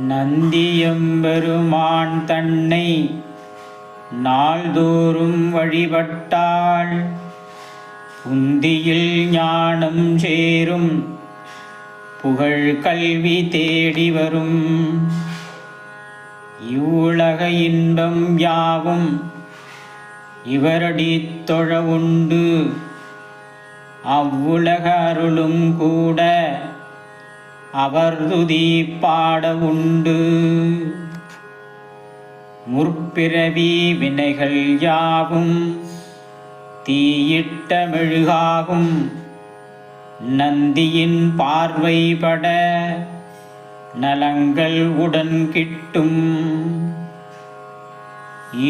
நந்தியம்பெருமான் தன்னை நாள்தோறும் வழிபட்டாள் புந்தியில் ஞானம் சேரும் புகழ் கல்வி தேடி வரும். இவ்வுலக இன்பம் யாவும் இவரடித் தொழ உண்டு, அவ்வுலக அருளும் கூட அவர் துதி பாட உண்டு. முற்பிறவி வினைகள் யாவும் தீயிட்ட மெழுகாகும், நந்தியின் பார்வைபட நலங்கள் உடன் கிட்டும்.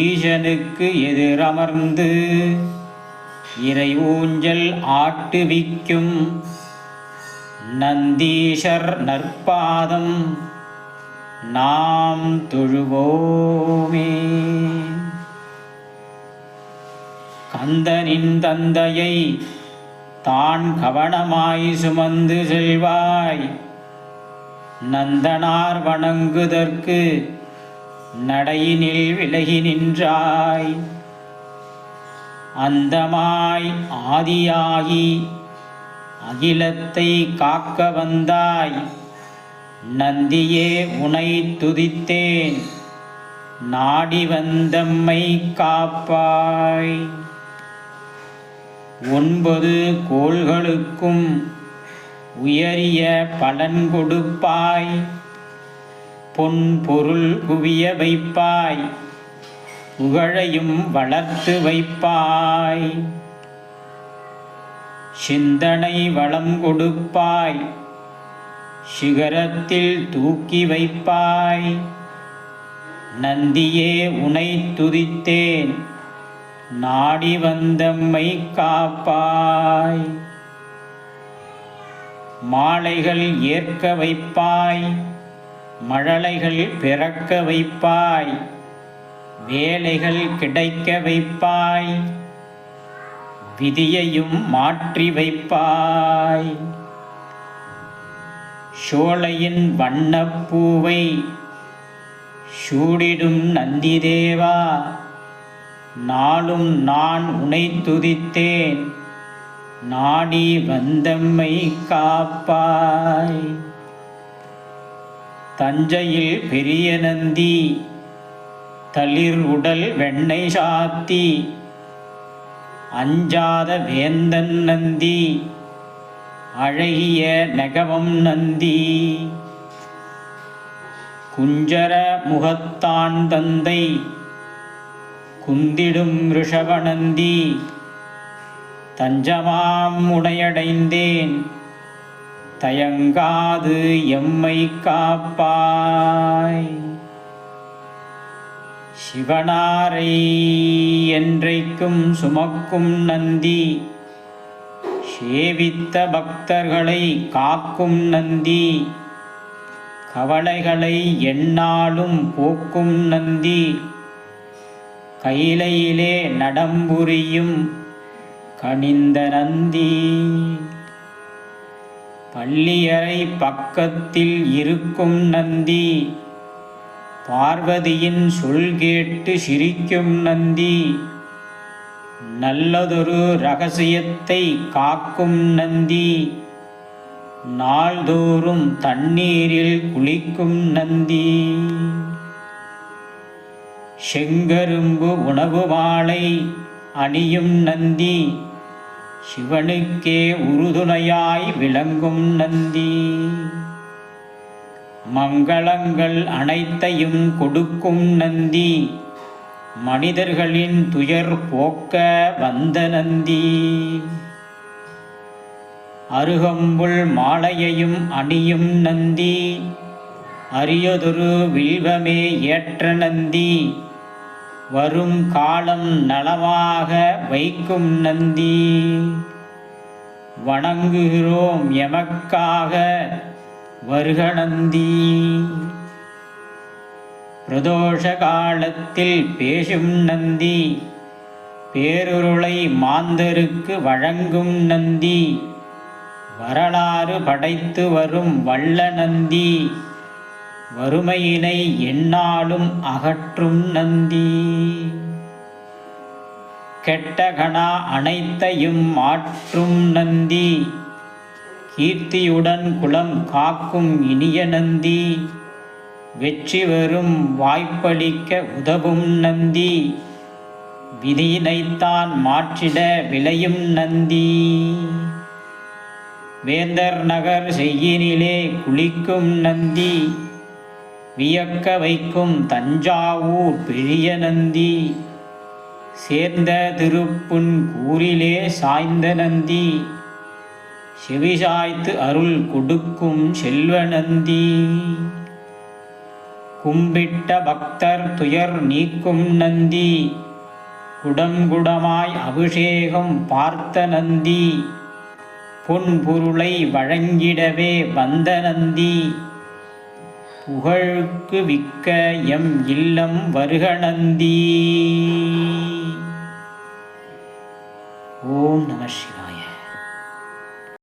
ஈசனுக்கு எதிரமர்ந்து இறை ஊஞ்சல் ஆட்டுவிக்கும், நந்தீஷர் நற்பாதம் நாம் தொழுவோமே. கந்தனின் தந்தையை தான் கவனமாய் சுமந்து செல்வாய், நந்தனார் வணங்குதற்கு நடையினில் விலகி நின்றாய். அந்தமாய் ஆதியாகி அகிலத்தை காக்க வந்தாய், நந்தியே உனை துதித்தேன் நாடி வந்தம்மை காப்பாய். 9 கோள்களுக்கும் உயரிய பலன் கொடுப்பாய், பொன் பொருள் குவிய வைப்பாய், புகழையும் வளர்த்து வைப்பாய். சிந்தனை வளம் கொடுப்பாய், சிகரத்தில் தூக்கி வைப்பாய். நந்தியே உனை துதித்தேன் நாடி வந்தம்மை காப்பாய். மாலைகள் ஏற்க வைப்பாய், மழலைகள் பிறக்க வைப்பாய், வேலைகள் கிடைக்க வைப்பாய், விதியையும் மாற்றி வைப்பாய். சோலையின் வண்ணப்பூவை சூடிடும் நந்திதேவா, நாளும் நான் உனை துதித்தேன் நாடி வந்தம்மை காப்பாய். தஞ்சையில் பெரிய நந்தி தளிர் உடல் வெண்ணெய் சாத்தி, அஞ்சாத வேந்தன் நந்தி அழகிய நெகவம் நந்தி. குஞ்சர முகத்தான் தந்தை குந்திடும் ரிஷபநந்தி, தஞ்சமாம் உடையடைந்தேன் தயங்காது எம்மை காப்பாய். சிவனாரை என்றைக்கும் சுமக்கும் நந்தி, சேவித்த பக்தர்களை காக்கும் நந்தி, கவலைகளை எந்நாளும் போக்கும் நந்தி, கையிலையிலே நடம்புரியும் கனிந்த நந்தி. பள்ளியறை பக்கத்தில் இருக்கும் நந்தி, பார்வதியின் சொல் கேட்டு சிரிக்கும் நந்தி, நல்லதொரு இரகசியத்தை காக்கும் நந்தி, நாள்தோறும் தண்ணீரில் குளிக்கும் நந்தி. செங்கரும்பு உணவு மாலை அணியும் நந்தி, சிவனுக்கே உறுதுணையாய் விளங்கும் நந்தி. மங்களங்கள் அனைத்தையும் கொடுக்கும் நந்தி, மனிதர்களின் துயர் போக்க வந்த நந்தி. அருகம்புல் மாலையையும் அணியும் நந்தி, அரியதொரு வில்வமே ஏற்ற நந்தி, வரும் காலம் நலமாக வைக்கும் நந்தி. வணங்குகிறோம் எமக்காக வருக நந்தி. பிரதோஷ காலத்தில் பேசும் நந்தி, பேருருளை மாந்தருக்கு வழங்கும் நந்தி, வரலாறு படைத்து வரும் வல்ல நந்தி, வறுமையினை எந்நாளும் அகற்றும் நந்தி. கெட்டகணா அனைத்தையும் மாற்றும் நந்தி. கீர்த்தியுடன் குலம் காக்கும் இனிய நந்தி. வெற்றி வரும் வாய்ப்பளிக்க உதவும் நந்தி. விதியினைத்தான் மாற்றிட விளையும் நந்தி. வேந்தர் நகர் செய்யினிலே குளிக்கும் நந்தி. வியக்க வைக்கும் தஞ்சாவூர் பெரிய நந்தி. சேர்ந்த திருப்புன் கூரிலே சாய்ந்த நந்தி. செவிசாய்த்து அருள் கொடுக்கும் செல்வ நந்தி. கும்பிட்ட பக்தர் துயர் நீக்கும் நந்தி. குடம் குடமாய் அபிஷேகம் பார்த்த நந்தி. பொன் பொருளை வழங்கிடவே வந்த நந்தி. புகழுக்கு விக்க எம் இல்லம் வருக நந்தி. ஓம் நம சிவாய.